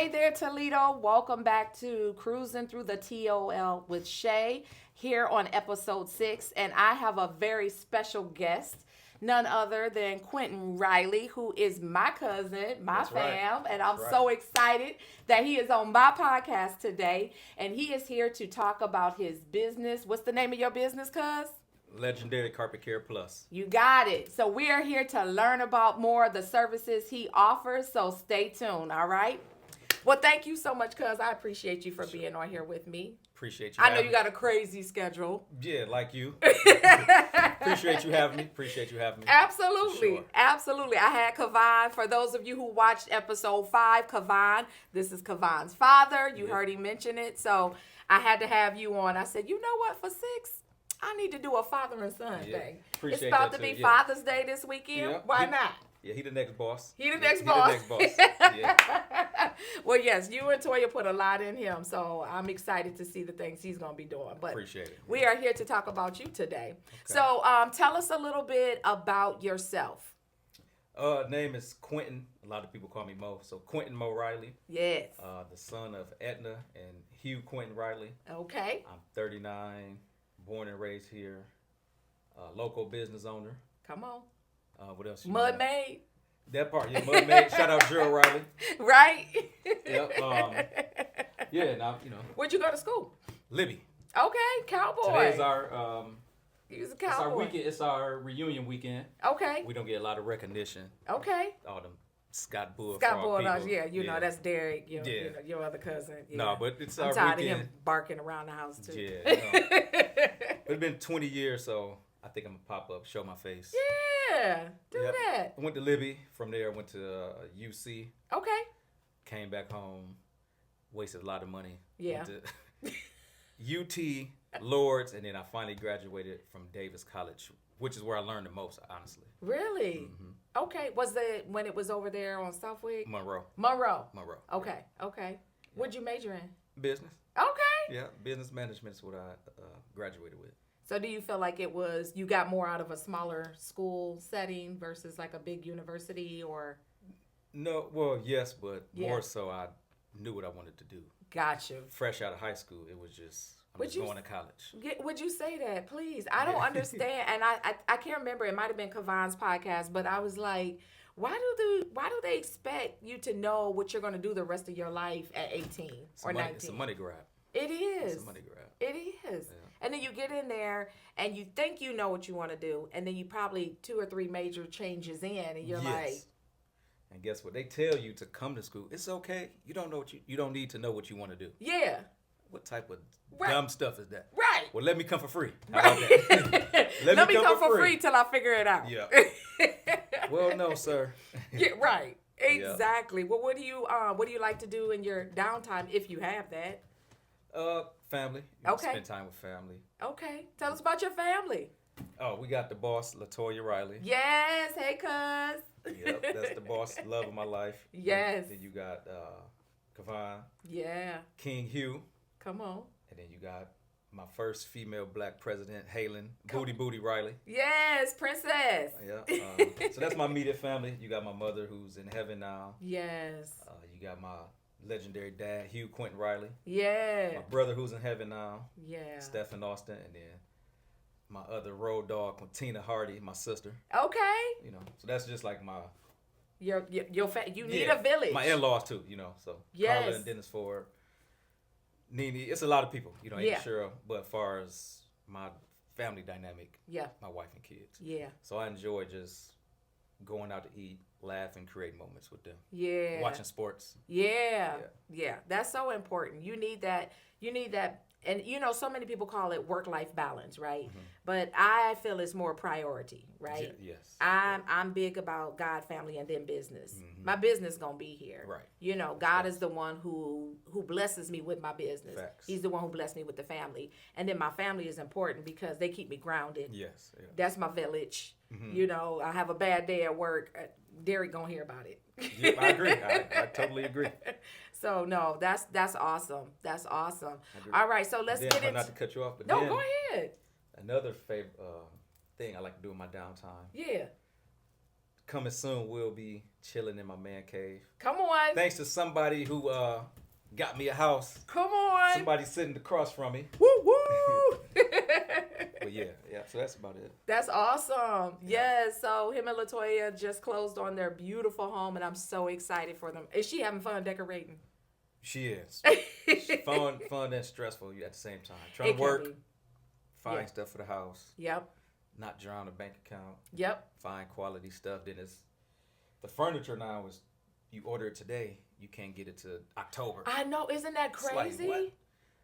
Hey there, Toledo. Welcome back to Cruising Through the TOL with Shay here on episode 6. And I have a very special guest, none other than Quintin Riley, who is my cousin, my That's fam. right. And I'm That's so right. excited that he is on my podcast today. And he is here to talk about his business. What's the name of your business, cuz? Legendary Carpet Care Plus. You got it. So we are here to learn about more of the services he offers. So stay tuned, all right? Well, thank you so much, cuz. I appreciate you for being on here with me. Appreciate you. I know you got a crazy schedule. Yeah, like you. Appreciate you having me. Absolutely. Sure. Absolutely. I had Kavan. For those of you who watched episode 5, Kavan, this is Kavan's father. You heard him mention it. So I had to have you on. I said, you know what? For 6, I need to do a father and son thing. Appreciate it's about that to be too. Father's Day this weekend. Yeah. Why not? Yeah, he the next boss. He the next boss. Yeah. Well, yes, you and Toya put a lot in him, so I'm excited to see the things he's going to be doing. But Appreciate it. we are here to talk about you today. Okay. So tell us a little bit about yourself. Name is Quintin. A lot of people call me Mo. So Quintin Mo Riley. Yes. The son of Edna and Hugh Quintin Riley. Okay. I'm 39, born and raised here. Local business owner. Come on. What else? Mud maid. That part, yeah, Mud Maid. Shout out Gerald Riley. Right? Yep. Yeah, now, Where'd you go to school? Libby. Okay, cowboy. Today's our He's a it's cowboy. our weekend. It's our reunion weekend. Okay. We don't get a lot of recognition. Okay. All them Scott Bullfrog Scott Bulldogs, people. yeah, you know, that's Derek, you know, your other cousin. Yeah. No, but it's I'm our tired weekend. of him barking around the house, too. Yeah. It's been 20 years, so I think I'm going to pop up, show my face. Yeah, do that. I went to Libby. From there, I went to UC. Okay. Came back home. Wasted a lot of money. Yeah. Went to UT, Lords, and then I finally graduated from Davis College, which is where I learned the most, honestly. Really? Mm-hmm. Okay. Was it when it was over there on Southwick? Monroe. Okay. Okay. Yeah. What'd you major in? Business. Okay. Yeah, business management is what I graduated with. So do you feel like you got more out of a smaller school setting versus like a big university or? No, well, yes, but Yeah. more so I knew what I wanted to do. Gotcha. Fresh out of high school, it was just, I'm just going to college. Would you say that, please? I don't understand. And I can't remember. It might have been Kavan's podcast, but I was like, why do they expect you to know what you're going to do the rest of your life at 18 or 19? It's a money grab. It is. It's a money grab. It is. Yeah. And then you get in there and you think you know what you want to do, and then you probably 2 or 3 major changes in, and you're like, and guess what? They tell you to come to school. It's okay. You don't know you don't need to know what you want to do. yeah, What type of Right. dumb stuff is that? right. Well, let me come for free. How about that? Let me come for free till I figure it out. Yeah. Well, no, sir. Yeah, right. Exactly. Well, what do you like to do in your downtime if you have that? Family. Okay. Spend time with family. Okay. Tell us about your family. Oh, we got the boss, LaToya Riley. Yes. Hey, cuz. Yep, that's the boss, love of my life. Yes. Then you got Kavan, Yeah. King Hugh, Come on. and then you got my first female black president, Halen Booty Riley. Yes, princess. Yeah. So that's my immediate family. You got my mother who's in heaven now. Yes. You got my legendary dad, Hugh Quintin Riley. Yeah. My brother who's in heaven now, Yeah. Stephen Austin, and then my other road dog, Quintina Hardy, my sister. Okay. So that's just like my You need a village. My in-laws too, so Yes. Carla and Dennis Ford, Nene, it's a lot of people, ain't sure. But as far as my family dynamic, Yeah. my wife and kids. Yeah. So I enjoy just going out to eat, laugh, and create moments with them. Yeah. Watching sports. Yeah. Yeah. That's so important. You need that. And so many people call it work-life balance, right? Mm-hmm. But I feel it's more priority, right? Yes. I'm big about God, family, and then business. Mm-hmm. My business gonna be here. Right. God is the one who blesses me with my business. Facts. He's the one who blessed me with the family. And then my family is important because they keep me grounded. Yes. Yeah. That's my village. Mm-hmm. I have a bad day at work. Derek gonna hear about it. Yep, I agree. I totally agree. So no, that's awesome. That's awesome. All right, so let's get into. Not to cut you off, but No, then go ahead. another favorite thing I like to do in my downtime. Yeah. coming soon, we'll be chilling in my man cave. Come on. Thanks to somebody who got me a house. Come on. Somebody sitting across from me. Woo woo. But yeah. So that's about it. That's awesome. Yes. So him and Latoya just closed on their beautiful home, and I'm so excited for them. Is she having fun decorating? She is. Fun and stressful at the same time. Trying to work, find stuff for the house. Yep. Not drown a bank account. Yep. Find quality stuff. Then it's the furniture now is you order it today, you can't get it to October. I know, isn't that crazy? Like, what?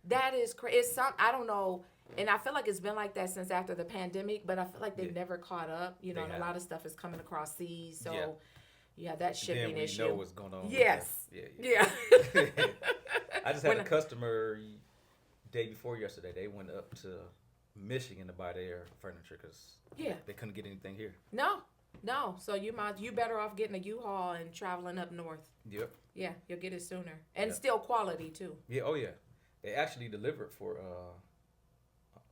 That is crazy. It's I don't know, and I feel like it's been like that since after the pandemic. But I feel like they've never caught up. You know, and a lot of stuff is coming across seas, so you have that shipping then issue. Know what's going on. Yes. Yeah. I just had a customer day before yesterday. They went up to Michigan to buy their furniture because they couldn't get anything here. No. So you better off getting a U-Haul and traveling up north. Yep. Yeah, you'll get it sooner, and still quality too. Yeah. Oh yeah. They actually delivered for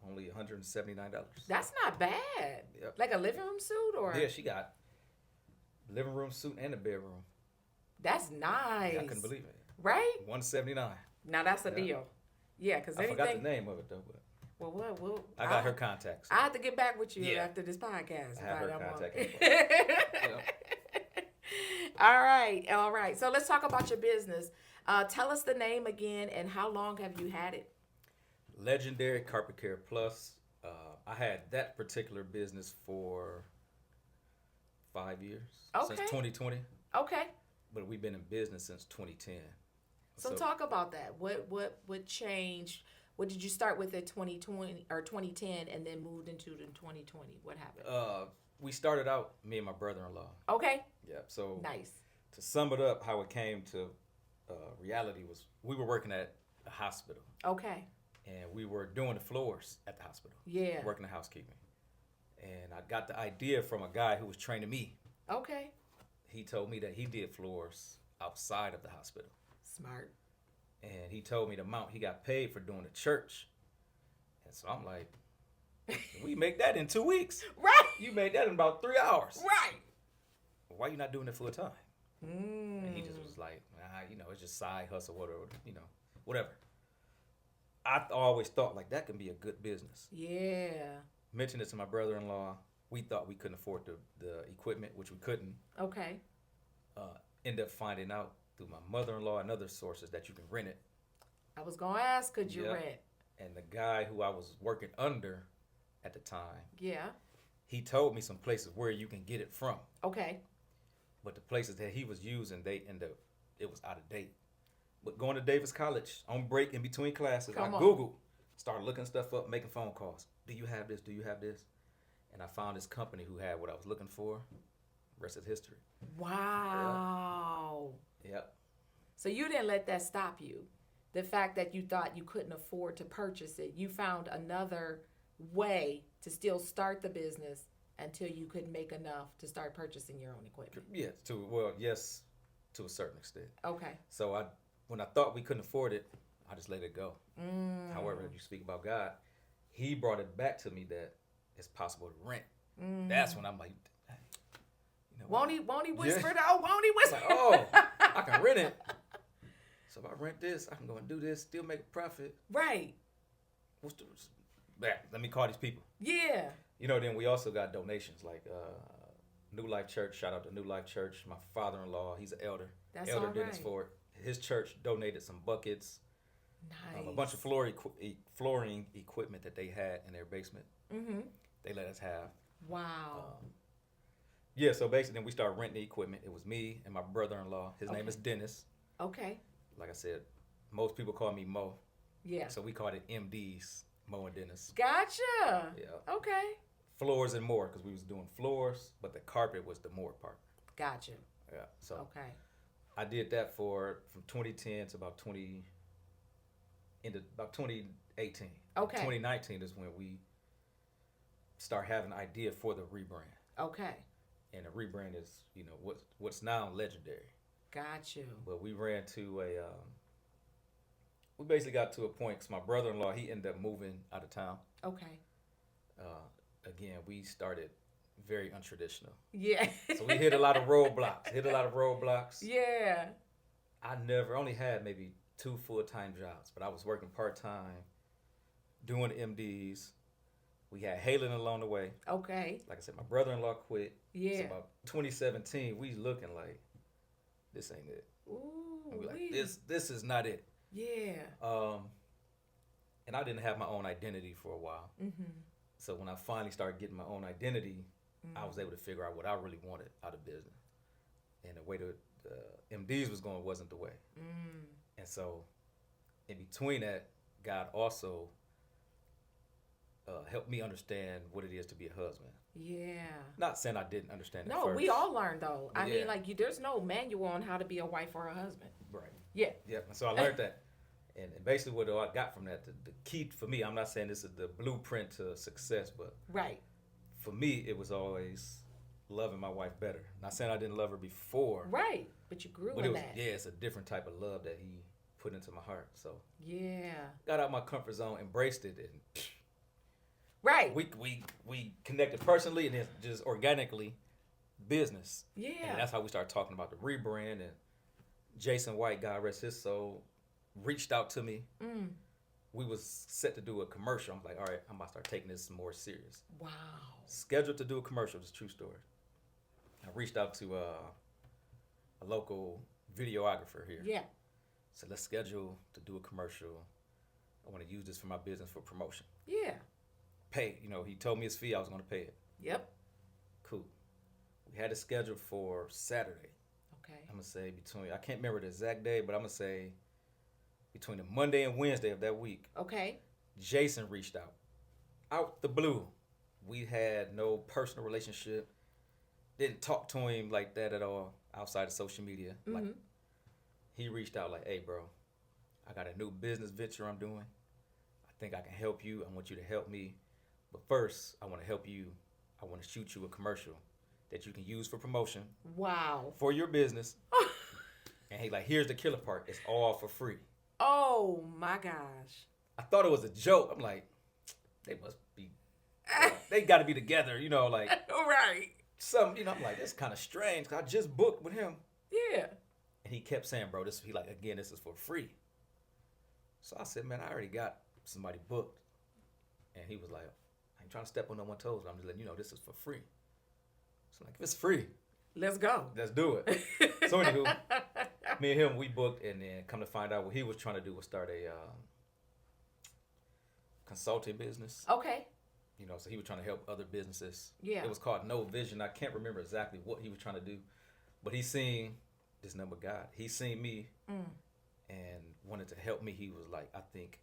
only $179. That's not bad. Yep. Like a living room suit, or yeah, she got living room suit and a bedroom. That's nice. Yeah, I couldn't believe it. Right? $179. Now that's a deal. Yeah, because I forgot the name of it though. But well, I got her contacts. I have to get back with you after this podcast. I have her contact. All right. So let's talk about your business. Tell us the name again, and how long have you had it? Legendary Carpet Care Plus. I had that particular business for 5 years. Since 2020. Okay. But we've been in business since 2010. So talk about that. What changed? What did you start with at 2020 or 2010 and then moved into in 2020? What happened? We started out, me and my brother-in-law. Okay. Yeah. So nice. To sum it up, how it came to reality was we were working at a hospital. Okay. And we were doing the floors at the hospital. Yeah. Working the housekeeping. And I got the idea from a guy who was training me. Okay. He told me that he did floors outside of the hospital. Smart. And he told me the amount he got paid for doing the church. And so I'm like, we make that in 2 weeks. Right. You made that in about 3 hours. Right. Why you not doing it full time? And he just Mm. was like, it's just side hustle, whatever. I always thought like that can be a good business. Yeah. Mentioned it to my brother-in-law. We thought we couldn't afford the equipment, which we couldn't. Okay. End up finding out through my mother-in-law and other sources that you can rent it. I was gonna ask, could you rent? And the guy who I was working under at the time, he told me some places where you can get it from. Okay. But the places that he was using, it was out of date. But going to Davis College on break in between classes, I Googled, started looking stuff up, making phone calls. Do you have this? Do you have this? And I found this company who had what I was looking for. Rest is history. Wow. Yep. So you didn't let that stop you. The fact that you thought you couldn't afford to purchase it, you found another way to still start the business until you could make enough to start purchasing your own equipment. Yes, to a certain extent. Okay. So when I thought we couldn't afford it, I just let it go. However, if you speak about God, he brought it back to me that it's possible to rent. That's when I'm like, won't he whisper though? Won't he whisper? Like, I can rent it. So if I rent this, I can go and do this, still make a profit. Right. Let me call these people. Yeah. Then we also got donations like New Life Church. Shout out to New Life Church. My father-in-law, he's an elder. That's Elder all Dennis right. Ford. His church donated some buckets. Nice. A bunch of flooring equipment that they had in their basement. Mm-hmm. They let us have. Wow. So basically then we started renting the equipment. It was me and my brother-in-law. His name is Dennis. Okay. Like I said, most people call me Mo. Yeah. So we called it MDs, Mo and Dennis. Gotcha. Yeah. Okay. Floors and more, because we was doing floors, but the carpet was the more part. Gotcha. Yeah. So okay. I did that from 2010 to about 2018. Okay. 2019 is when we start having an idea for the rebrand. Okay. And the rebrand is, what's now Legendary. Got you. But we ran to we basically got to a point, because my brother-in-law, he ended up moving out of town. Okay. Again, we started very untraditional. Yeah. So we hit a lot of roadblocks. Yeah. I only had maybe 2 full-time jobs, but I was working part-time, doing MDs. We had hailing along the way. Okay. Like I said, my brother-in-law quit. Yeah. So about 2017, we looking like, this ain't it. Ooh. And we like, this is not it. Yeah. And I didn't have my own identity for a while. Mm-hmm. So when I finally started getting my own identity, I was able to figure out what I really wanted out of business. And the way the MDs was going wasn't the way. And so in between that, God also helped me understand what it is to be a husband. Yeah. Not saying I didn't understand it No, first. we all learned though. I Yeah. mean, like there's no manual on how to be a wife or a husband. Right. Yeah. Yeah. And so I learned that. And basically what I got from that, the key for me, I'm not saying this is the blueprint to success, but right. For me, it was always loving my wife better. Not saying I didn't love her before. Right. But you grew in that. Yeah, it's a different type of love that he put into my heart. So yeah. Got out my comfort zone, embraced it, and right. We connected personally and then just organically business. Yeah. And that's how we started talking about the rebrand. And Jason White, God rest his soul, reached out to me. We was set to do a commercial. I'm like, all right, I'm about to start taking this more serious. Wow. Scheduled to do a commercial. It's a true story. I reached out to a local videographer here. Yeah. So let's schedule to do a commercial. I want to use this for my business for promotion. Yeah. Pay. He told me his fee. I was going to pay it. Yep. Cool. We had it scheduled for Saturday. Okay. I'm going to say I can't remember the exact day, but I'm going to say between the Monday and Wednesday of that week. Okay. Jason reached out the blue. We had no personal relationship. Didn't talk to him like that at all outside of social media. Mm-hmm. Like he reached out like, hey, bro, I got a new business venture I'm doing. I think I can help you. I want you to help me. But first, I want to help you. I want to shoot you a commercial that you can use for promotion. Wow. For your business. And he like, here's the killer part. It's all for free. Oh my gosh. I thought it was a joke. I'm like, they must be, they got to be together, like. Right. Something, I'm like, that's kind of strange. I just booked with him. Yeah. And he kept saying, bro, this is for free. So I said, man, I already got somebody booked. And he was like, I ain't trying to step on no one's toes. I'm just letting you know this is for free. So like, if it's free, let's go. Let's do it. So anywho, me and him, we booked, and then come to find out what he was trying to do was start a consulting business. Okay. So he was trying to help other businesses. Yeah. It was called No Vision. I can't remember exactly what he was trying to do, but he seen this number God. He seen me and wanted to help me. He was like, I think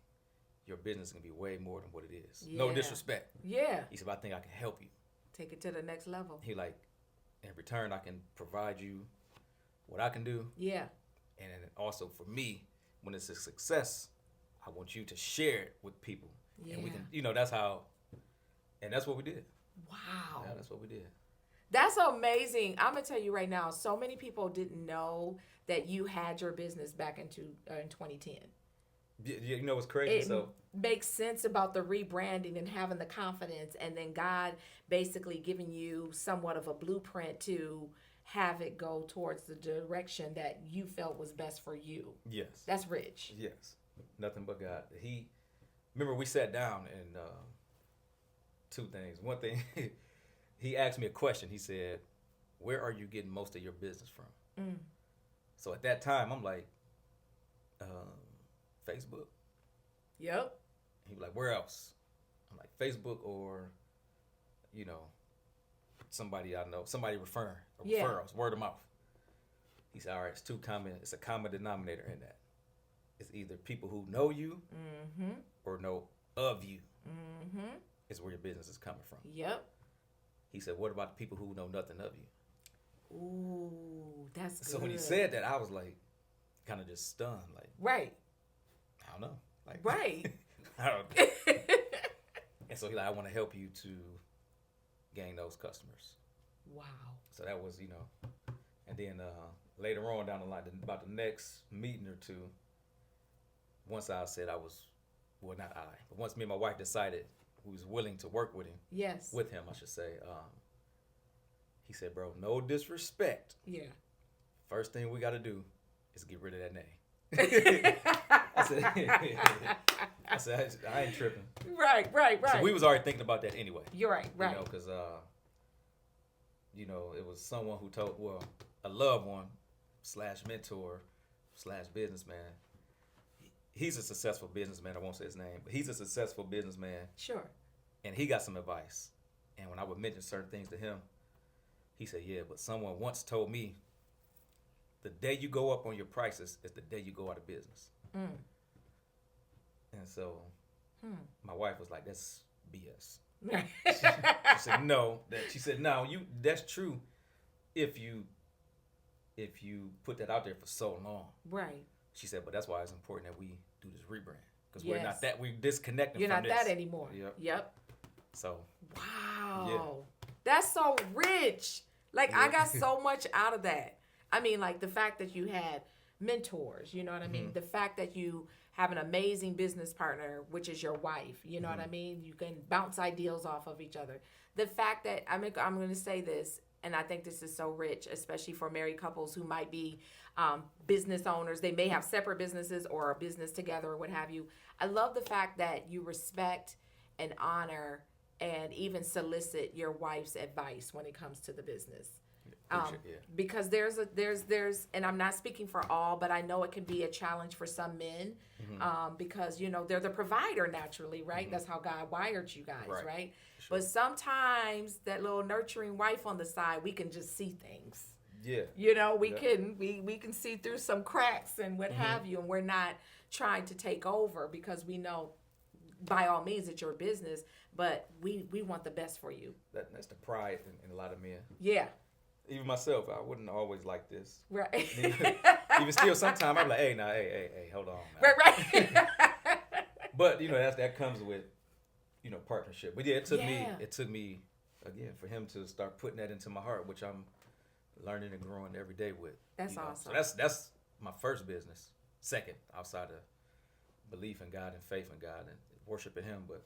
your business is going to be way more than what it is. Yeah. No disrespect. Yeah. He said, I think I can help you. Take it to the next level. He like, in return, I can provide you what I can do. Yeah. And also for me, when it's a success, I want you to share it with people. Yeah. And we can, that's how, and that's what we did. Wow. Yeah, that's what we did. That's amazing. I'm going to tell you right now, so many people didn't know that you had your business back in 2010. You know what's crazy? It makes sense about the rebranding and having the confidence, and then God basically giving you somewhat of a blueprint to have it go towards the direction that you felt was best for you. Yes. That's rich. Yes. Nothing but God. Remember we sat down and two things. One thing, he asked me a question. He said, where are you getting most of your business from? So at that time, I'm like, Facebook. Yep. He was like, where else? I'm like, Facebook or, somebody I know, somebody referring, or referrals, word of mouth. He said, all right, it's a common denominator in that. It's either people who know you or know of you is where your business is coming from. Yep. He said, what about the people who know nothing of you? Ooh, that's good. So when he said that, I was like, kind of just stunned. Like, right. I don't know. Like, right. I don't know. And so he's like, I want to help you to gain those customers. Wow. So that was, and then later on down the line, about the next meeting or two, once I said once me and my wife decided we was willing to work with him. Yes. With him, I should say. He said, bro, no disrespect. Yeah. First thing we got to do is get rid of that name. I said, I ain't tripping. Right. So we was already thinking about that anyway. You're right. You know, because, it was someone who told, a loved one / mentor / businessman. He's a successful businessman. I won't say his name, but he's a successful businessman. Sure. And he got some advice. And when I would mention certain things to him, he said, yeah, but someone once told me, the day you go up on your prices is the day you go out of business. Mm. And so my wife was like, that's BS. Right. She said, no. She said, no, that's true if you put that out there for so long. Right. She said, but that's why it's important that we do this rebrand. Because Yes. we're disconnected You're from not this. that anymore. Yep. So. Wow. Yeah. That's so rich. Like, Yeah. I got so much out of that. I mean, like, the fact that you had mentors, you know what I mean? The fact that you have an amazing business partner, which is your wife, you know what I mean? You can bounce ideas off of each other. The fact that, I'm going to say this, and I think this is so rich, especially for married couples who might be business owners. They may have separate businesses or a business together or what have you. I love the fact that you respect and honor and even solicit your wife's advice when it comes to the business. Because there's, and I'm not speaking for all, but I know it can be a challenge for some men, because, they're the provider naturally, right? That's how God wired you guys, right? Sure. But sometimes that little nurturing wife on the side, we can just see things. Yeah. We can see through some cracks and what have you, and we're not trying to take over because we know by all means it's your business, but we want the best for you. That's the pride in a lot of men. Yeah. Even myself, I wouldn't always like this. Right. Even still, sometimes I'm like, hey, hold on. Man. Right. But that comes with partnership. But yeah, it took me again for him to start putting that into my heart, which I'm learning and growing every day with. That's awesome. So that's my first business. Second, outside of belief in God and faith in God and worshiping Him, but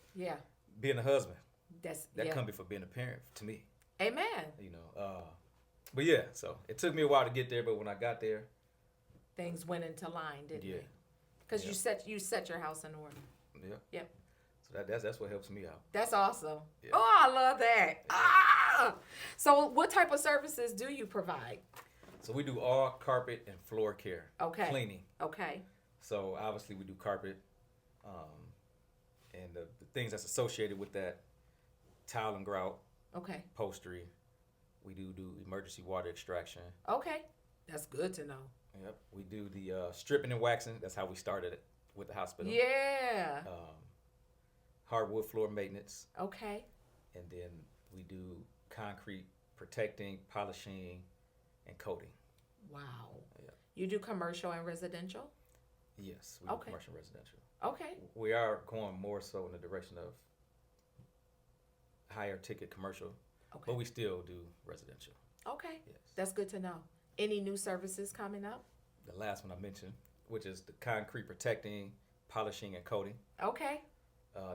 being a husband, that comes before being a parent to me. Amen. But yeah, so it took me a while to get there, but when I got there, things went into line, didn't they? Because you set your house in order. Yeah. Yep. So that's what helps me out. That's awesome. Yeah. Oh, I love that. Ah! So what type of services do you provide? So we do all carpet and floor care. Okay. Cleaning. Okay. So obviously we do carpet, and the things that's associated with that, tile and grout. Okay. Upholstery. We do emergency water extraction. Okay. That's good to know. Yep. We do the stripping and waxing. That's how we started it with the hospital. Yeah. Hardwood floor maintenance. Okay. And then we do concrete protecting, polishing, and coating. Wow. Yeah. You do commercial and residential? Yes, we do commercial and residential. Okay. We are going more so in the direction of higher ticket commercial, but we still do residential. Okay. Yes. That's good to know. Any new services coming up? The last one I mentioned, which is the concrete protecting, polishing, and coating. Okay.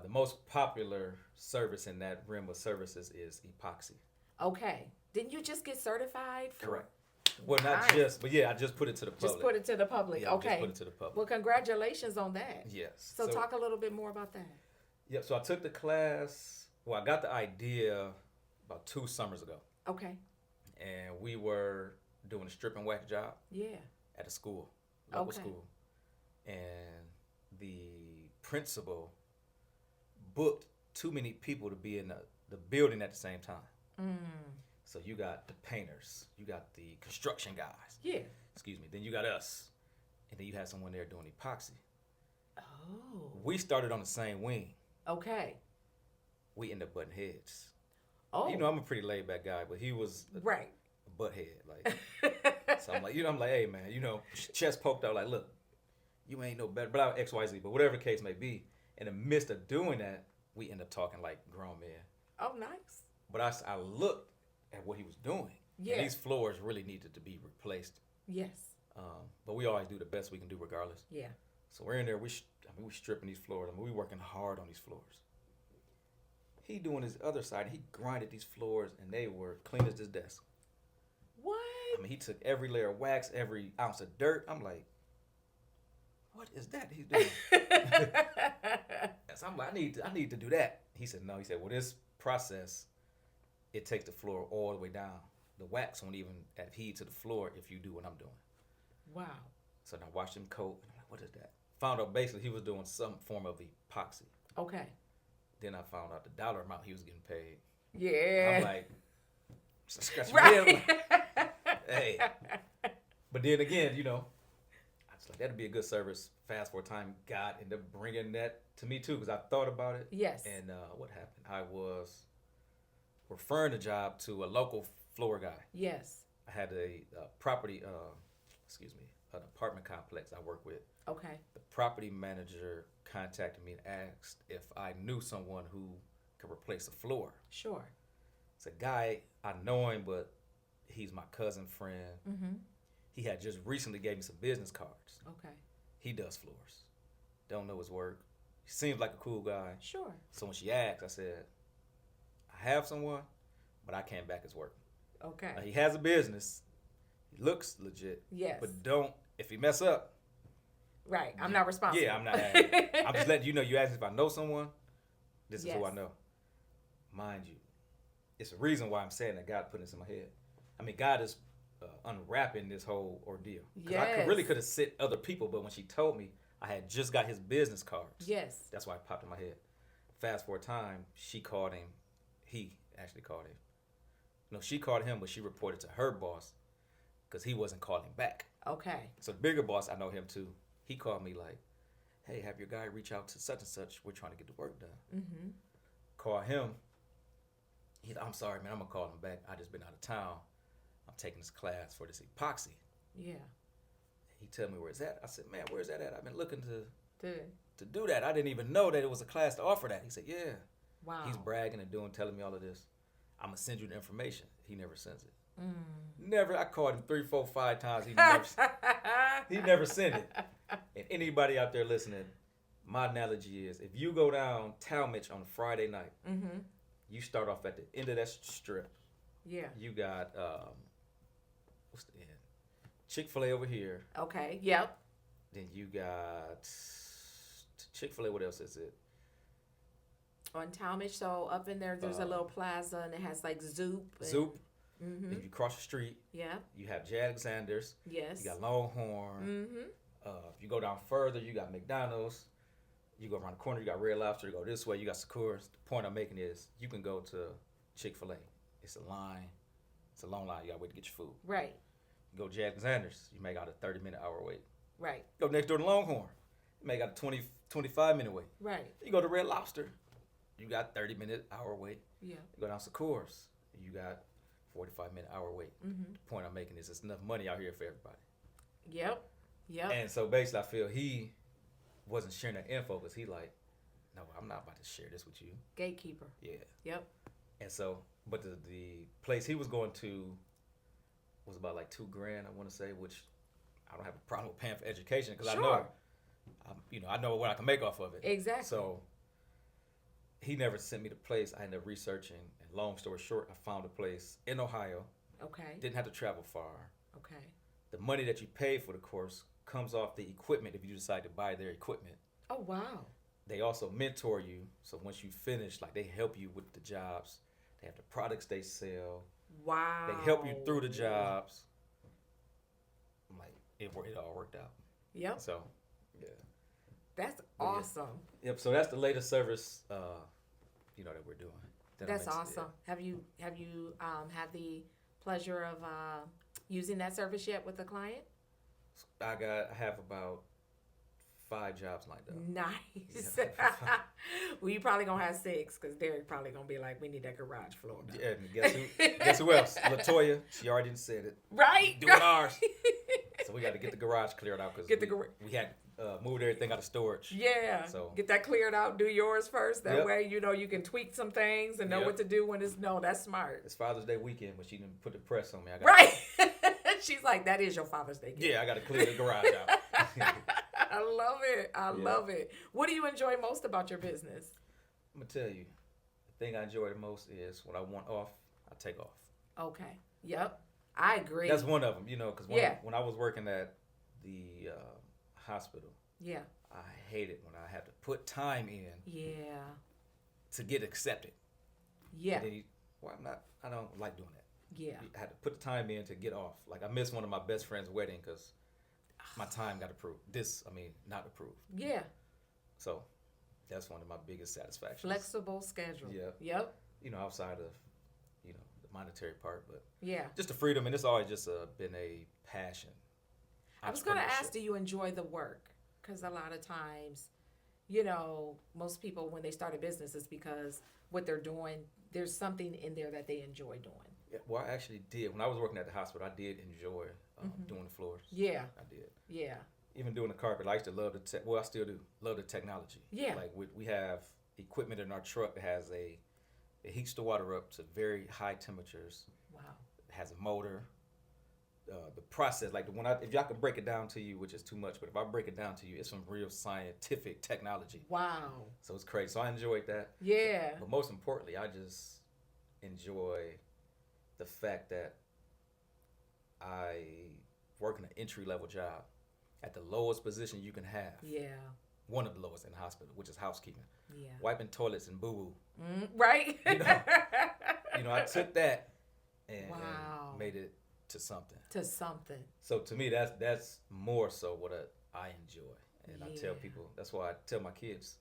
The most popular service in that realm of services is epoxy. Okay. Didn't you just get certified? Correct. Well, not just, but yeah, I just put it to the public. Just put it to the public. Yeah, okay. Just put it to the public. Well, congratulations on that. Yes. So talk a little bit more about that. Yeah, so I took the class. Well, I got the idea about 2 summers ago. Okay. And we were doing a strip and wax job. Yeah. At a school, local school. And the principal booked too many people to be in the building at the same time. Mm. So you got the painters, you got the construction guys. Yeah. Excuse me. Then you got us. And then you had someone there doing epoxy. Oh. We started on the same wing. Okay. We ended up butting heads. Oh. I'm a pretty laid back guy, but he was a butt head. Like, so I'm like, hey man, chest poked out like, look, you ain't no better, but I XYZ, but whatever the case may be. In the midst of doing that, we end up talking like grown men. Oh, nice. But I looked at what he was doing. Yeah. And these floors really needed to be replaced. Yes. But we always do the best we can do regardless. Yeah. So we're in there, we stripping these floors. We working hard on these floors. He doing his other side, he grinded these floors and they were clean as this desk. What? I mean, he took every layer of wax, every ounce of dirt. I'm like, what is that he's doing? So I'm like, I need to do that. He said, no. He said, well, this process, it takes the floor all the way down. The wax won't even adhere to the floor if you do what I'm doing. Wow. So then I watched him coat. And I'm like, what is that? Found out basically he was doing some form of epoxy. Okay. Then I found out the dollar amount he was getting paid. Yeah. I'm like, scratch right. my head. Hey. But then again, you know, I was like, that'd be a good service. Fast forward time, God ended up bringing that to me too, because I thought about it. Yes. And what happened? I was referring the job to a local floor guy. Yes. I had a property, an apartment complex I work with. Okay. The property manager contacted me and asked if I knew someone who could replace the floor. Sure. It's a guy, I know him, but he's my cousin friend. Mm-hmm. He had just recently gave me some business cards. Okay. He does floors. Don't know his work. He seems like a cool guy. Sure. So when she asked, I said, I have someone, but I can't back his work. Okay. Now, he has a business. He looks legit. Yes. But if he mess up. Right. I'm not responsible. Yeah, I'm not. I'm just letting you know. You asked if I know someone. This is who I know. Mind you, it's a reason why I'm saying that God put this in my head. I mean, God is unwrapping this whole ordeal. Yes. I really could have sent other people, but when she told me I had just got his business cards. Yes. That's why it popped in my head. Fast forward time, she called him. He actually called him. No, she called him, but she reported to her boss because he wasn't calling back. Okay. So the bigger boss, I know him too. He called me like, hey, have your guy reach out to such and such. We're trying to get the work done. Mm-hmm. Call him. I'm sorry, man. I'm going to call him back. I just been out of town. I'm taking this class for this epoxy. Yeah. He tell me where it's at. I said, man, where's that at? I've been looking Good. to do that. I didn't even know that it was a class to offer that. He said, yeah. Wow. He's bragging and telling me all of this. I'm going to send you the information. He never sends it. Mm. Never. I called him 3, 4, 5 times. He never sent it. And anybody out there listening, my analogy is if you go down Talmadge on a Friday night, mm-hmm. you start off at the end of that strip. Yeah. You got what's the end? Chick-fil-A over here. Okay. Yep. Then you got Chick-fil-A. What else is it? On Talmadge, so up in there's a little plaza and it has like Zoop. Zoop. Mm-hmm. Then you cross the street. Yeah. You have J. Alexander's. Yes. You got Longhorn. Mm-hmm. If you go down further, you got McDonald's. You go around the corner, you got Red Lobster. You go this way, you got Sakura's. The point I'm making is you can go to Chick-fil-A. It's a line. It's a long line. You got to wait to get your food. Right. You go to J. Alexander's. You make out a 30-minute hour wait. Right. Go next door to Longhorn. You make out a 25-minute wait. Right. You go to Red Lobster. You got 30-minute hour wait. Yeah. You go down Sakura's. You got 45-minute hour wait. Mm-hmm. The point I'm making is there's enough money out here for everybody. Yep. Yep. And so basically I feel he wasn't sharing that info because he like, no, I'm not about to share this with you. Gatekeeper. Yeah. Yep. And so, but the place he was going to was about like $2,000, I want to say, which I don't have a problem with paying for education because Sure. I know what I can make off of it. Exactly. So he never sent me the place. I ended up researching, and long story short, I found a place in Ohio. Okay. Didn't have to travel far. Okay. The money that you pay for the course comes off the equipment if you decide to buy their equipment. Oh, wow. They also mentor you. So once you finish, like they help you with the jobs. They have the products they sell. Wow. They help you through the jobs. I'm like, it all worked out. Yep. So, yeah. That's But awesome. Yep. So that's the latest service, that we're doing. That's awesome. Have you had the pleasure of using that service yet with a client? I have about 5 jobs lined up. Nice. Yeah. Well, you probably gonna have 6 because Derek probably gonna be like, we need that garage floor done. Yeah, and guess who else? LaToya, she already done said it. Right. Doing ours. So we got to get the garage cleared out because we had moved everything out of storage. Yeah. So get that cleared out. Do yours first. That Yep. way, you can tweak some things and know Yep. what to do when it's no. That's smart. it's Father's Day weekend, but she didn't put the press on me. Right. She's like, that is your Father's Day gift. Yeah, I got to clear the garage out. I love it. I love it. What do you enjoy most about your business? I'm going to tell you, the thing I enjoy the most is when I want off, I take off. Okay. Yep. I agree. That's one of them, you know, because Yeah. when I was working at the hospital, Yeah. I hated when I had to put time in Yeah. to get accepted. Yeah. And then I don't like doing that. Yeah. I had to put the time in to get off. Like, I missed one of my best friend's wedding because my time got approved. Not approved. Yeah. So that's one of my biggest satisfactions. Flexible schedule. Yeah. Yep. You know, outside of, you know, the monetary part, but Yeah. just the freedom, and it's always just been a passion. I was going to ask, Entrepreneurship. do you enjoy the work? Because a lot of times, you know, most people, when they start a business, it's because what they're doing, there's something in there that they enjoy doing. Yeah, well, I actually did. When I was working at the hospital, I did enjoy doing the floors. Yeah. I did. Yeah. Even doing the carpet, I used to love the tech. Well, I still do love the technology. Yeah. Like we have equipment in our truck that has it heats the water up to very high temperatures. Wow. It has a motor. The process, like if y'all can break it down to you, which is too much, but if I break it down to you, it's some real scientific technology. Wow. So it's crazy. So I enjoyed that. Yeah. But most importantly, I just enjoy the fact that I work in an entry-level job at the lowest position you can have. Yeah. One of the lowest in the hospital, which is housekeeping. Yeah. Wiping toilets and boo-boo. Right. You know, I took that and Wow. made it to something. To something. So to me, that's more so what I enjoy. And I tell Yeah. people, that's why I tell my kids,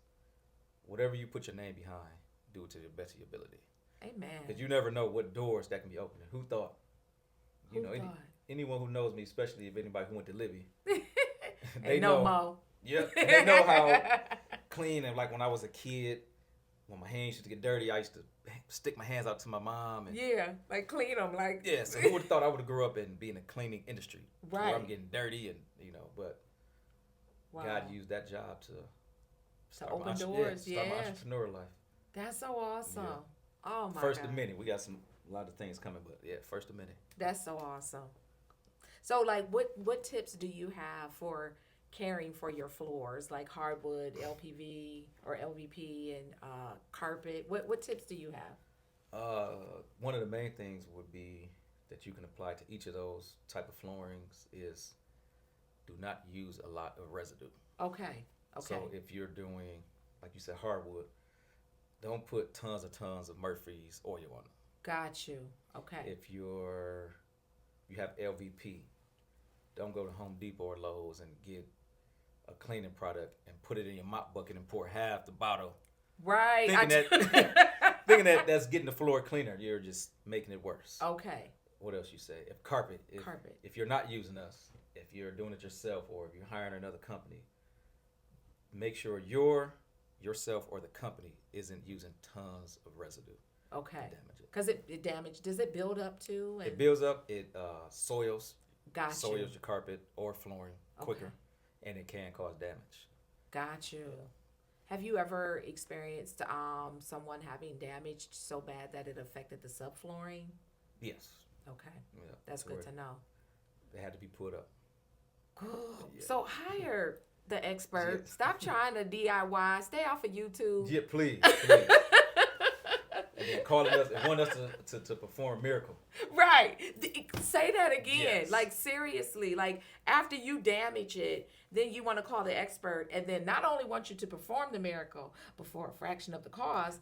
whatever you put your name behind, do it to the best of your ability. Amen. Because you never know what doors that can be opening. Who thought? You Who know, thought? anyone who knows me, especially if anybody who went to Libby, Ain't no mo. Yep, they know how clean. And like when I was a kid, when my hands used to get dirty, I used to stick my hands out to my mom. And, Yeah, like clean them, like. yeah, so who would have thought I would have grew up and be in the cleaning industry? Right. Where I'm getting dirty and, you know, but Wow. God used that job to start open my, doors, start my yeah. entrepreneur life. That's so awesome. Yeah. Oh my First God. of many. We got a lot of things coming, but yeah, first of many. That's so awesome. So, like, what tips do you have for caring for your floors, like hardwood, LPV or LVP, and carpet? What tips do you have? One of the main things would be that you can apply to each of those type of floorings is do not use a lot of residue. Okay. Okay. So if you're doing, like you said, hardwood, don't put tons of Murphy's oil on them. Got you. Okay. If you have LVP, don't go to Home Depot or Lowe's and get a cleaning product and put it in your mop bucket and pour half the bottle. Right. Thinking that that's getting the floor cleaner, you're just making it worse. Okay. What else you say? If carpet. If you're not using us, if you're doing it yourself or if you're hiring another company, make sure yourself or the company isn't using tons of residue. Okay. Damage it. Because it damage. Does it build up too? It builds up. It soils. Got Soils you. your carpet or flooring quicker, and it can cause damage. Got you. Have you ever experienced someone having damage so bad that it affected the subflooring? Yes. Okay. Yeah, That's good to know. They had to be put up. Yeah. So hire the expert. Yeah. Stop trying to DIY. Stay off of YouTube. Yeah, please. And then calling us and want us to perform a miracle. Right. Say that again. Yes. Like, seriously. Like, after you damage it, then you want to call the expert and then not only want you to perform the miracle, but for a fraction of the cost.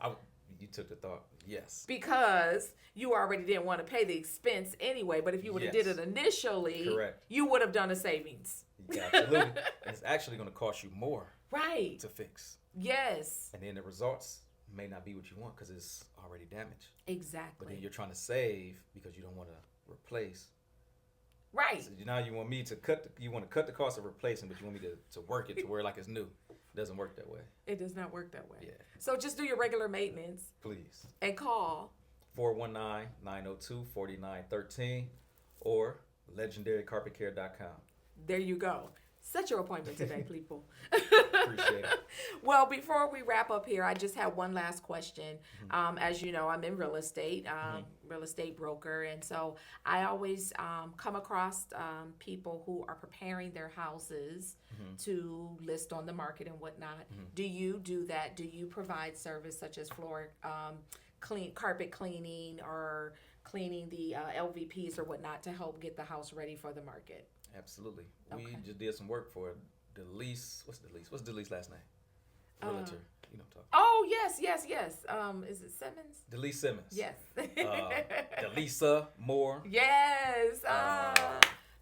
You took the thought. Yes. Because you already didn't want to pay the expense anyway. But if you would have did it initially, correct, you would have done a savings. Yeah, absolutely. It's actually going to cost you more. Right. To fix. Yes. And then the results may not be what you want because it's already damaged. Exactly. But then you're trying to save because you don't want to replace. Right. So now you want me to cut the cost of replacing, but you want me to work it to where like it's new. It doesn't work that way. It does not work that way. Yeah. So just do your regular maintenance. Please. And call 419-902-4913 or legendarycarpetcare.com. There you go. Set your appointment today, people. Appreciate it. Well, before we wrap up here, I just have one last question. As you know, I'm in real estate, real estate broker. And so I always come across people who are preparing their houses to list on the market and whatnot. Do you do that? Do you provide service such as floor carpet cleaning or cleaning the LVPs or whatnot to help get the house ready for the market. Absolutely. Okay. We just did some work for Delise. What's Delise's last name? Realtor. You know what I'm talking. Oh, yes. Is it Simmons? Delise Simmons. Yes. Delisa Moore. Yes.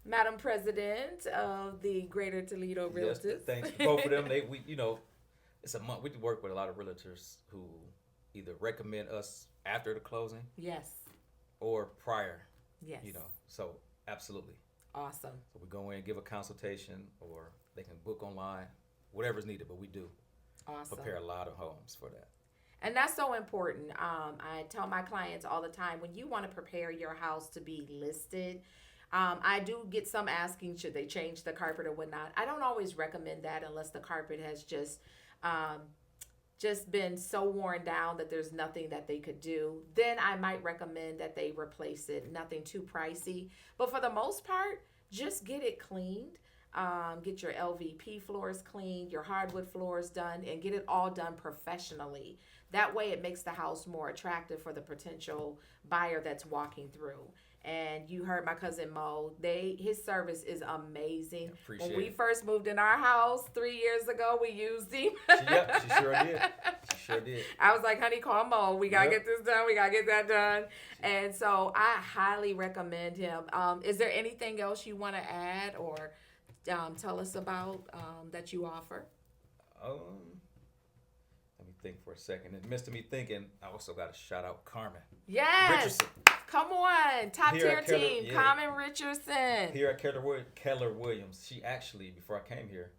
Madam President of the Greater Toledo Realtors. Yes, thanks to both of them. It's a month. We work with a lot of realtors who either recommend us after the closing. Yes. Or prior. Yes. So absolutely. Awesome. So we go in, give a consultation, or they can book online, whatever's needed, but we do prepare a lot of homes for that. And that's so important. I tell my clients all the time, when you want to prepare your house to be listed, I do get some asking, should they change the carpet or whatnot. I don't always recommend that unless the carpet has just been so worn down that there's nothing that they could do. Then I might recommend that they replace it. Nothing too pricey. But for the most part, just get it cleaned. Get your LVP floors cleaned, your hardwood floors done, and get it all done professionally. That way it makes the house more attractive for the potential buyer that's walking through. And you heard my cousin Mo, his service is amazing. When we first moved in our house 3 years ago, we used him. She sure did. I was like, honey, call Mo. We got to get this done. We got to get that done. And so I highly recommend him. Is there anything else you want to add or tell us about that you offer? Let me think for a second. In the midst of me thinking, I also got to shout out Carmen. Yes. Richardson. Come on. Top tier team. Yeah. Carmen Richardson. Here at Keller Williams. She actually, before I came here,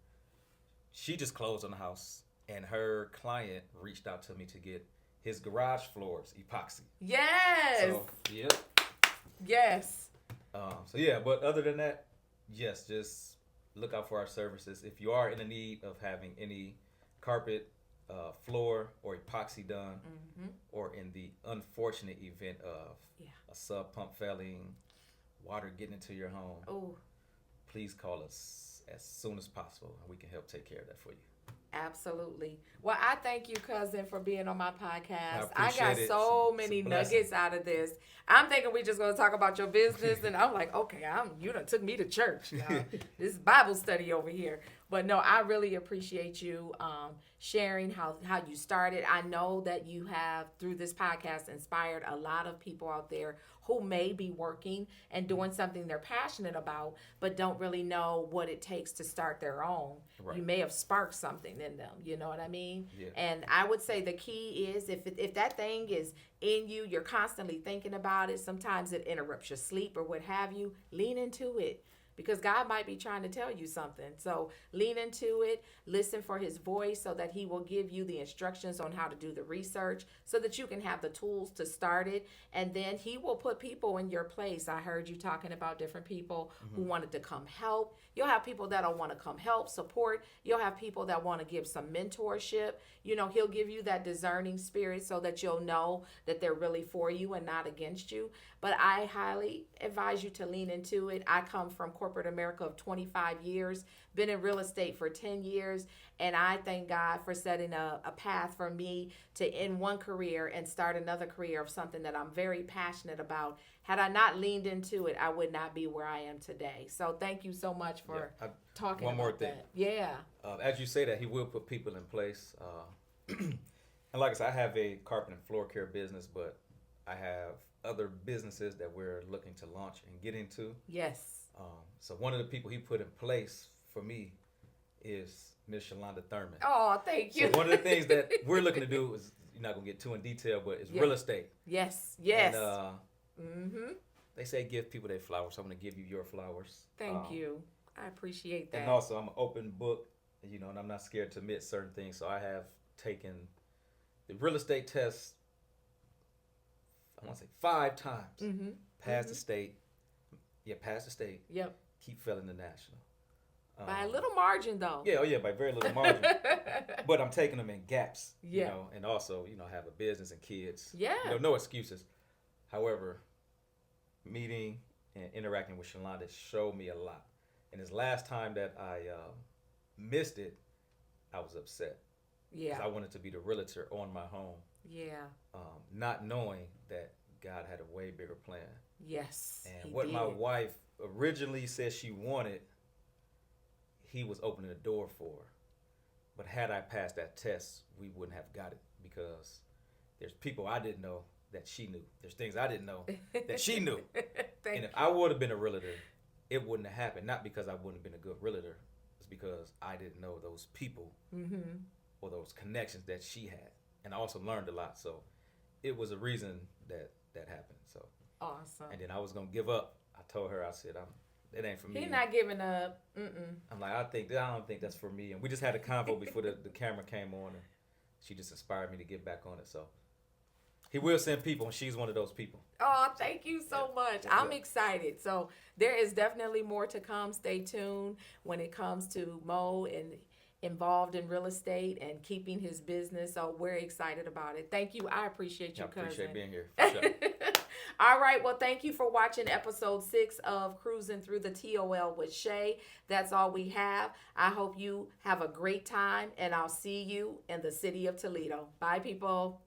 she just closed on the house. And her client reached out to me to get his garage floors epoxy. Yes. So, yep. Yes. But other than that, yes, just look out for our services. If you are in the need of having any carpet, floor, or epoxy done, or in the unfortunate event of a sub pump failing, water getting into your home, please call us as soon as possible, and we can help take care of that for you. Absolutely. Well, I thank you, cousin, for being on my podcast. I got so many nuggets out of this. I'm thinking we just going to talk about your business, and I'm like, okay, you done took me to church. This is Bible study over here. But no, I really appreciate you sharing how you started. I know that you have, through this podcast, inspired a lot of people out there who may be working and doing something they're passionate about, but don't really know what it takes to start their own. Right. You may have sparked something in them. You know what I mean? Yeah. And I would say the key is if that thing is in you, you're constantly thinking about it. Sometimes it interrupts your sleep or what have you. Lean into it. Because God might be trying to tell you something. So lean into it, listen for his voice so that he will give you the instructions on how to do the research so that you can have the tools to start it. And then he will put people in your place. I heard you talking about different people who wanted to come help. You'll have people that'll want to come help, support. You'll have people that want to give some mentorship. He'll give you that discerning spirit so that you'll know that they're really for you and not against you. But I highly advise you to lean into it. I come from corporate America of 25 years, been in real estate for 10 years, and I thank God for setting a path for me to end one career and start another career of something that I'm very passionate about. Had I not leaned into it, I would not be where I am today. So thank you so much for talking about that. One more thing. Yeah. As you say that, he will put people in place. And like I said, I have a carpet and floor care business, but I have other businesses that we're looking to launch and get into. Yes. So one of the people he put in place for me is Miss Shalonda Thurman. Oh, thank you. So one of the things that we're looking to do is, you're not going to get too in detail, but it's real estate. Yes. And, they say give people their flowers. So I'm going to give you your flowers. Thank you. I appreciate that. And also, I'm an open book, and I'm not scared to admit certain things. So I have taken the real estate test, I want to say 5 times. Passed the state. Yeah, passed the state. Yep. Keep failing the national. By a little margin, though. Yeah, by very little margin. But I'm taking them in gaps, yeah. And also, have a business and kids. Yeah. No excuses. However, meeting and interacting with Shalonda showed me a lot. And this last time that I missed it, I was upset. Yeah. Because I wanted to be the realtor on my home. Yeah. Not knowing that God had a way bigger plan. Yes. And what my wife originally said she wanted, he was opening the door for her. But had I passed that test, we wouldn't have got it, because there's people I didn't know that she knew. There's things I didn't know that she knew. And if I would have been a realtor, it wouldn't have happened. Not because I wouldn't have been a good realtor. It's because I didn't know those people or those connections that she had. And I also learned a lot. So it was a reason that happened. So awesome. And then I was going to give up. I told her, I said, it ain't for me. He's not giving up. I'm like, I don't think that's for me. And we just had a convo before the camera came on, and she just inspired me to get back on it. So he will send people, and she's one of those people. Oh, thank you so much. I'm excited. So there is definitely more to come. Stay tuned when it comes to Mo and involved in real estate and keeping his business. So we're excited about it. Thank you. I appreciate you, cousin. I appreciate being here. For sure. All right. Well, thank you for watching episode 6 of Cruising Through the TOL with Shay. That's all we have. I hope you have a great time, and I'll see you in the city of Toledo. Bye, people.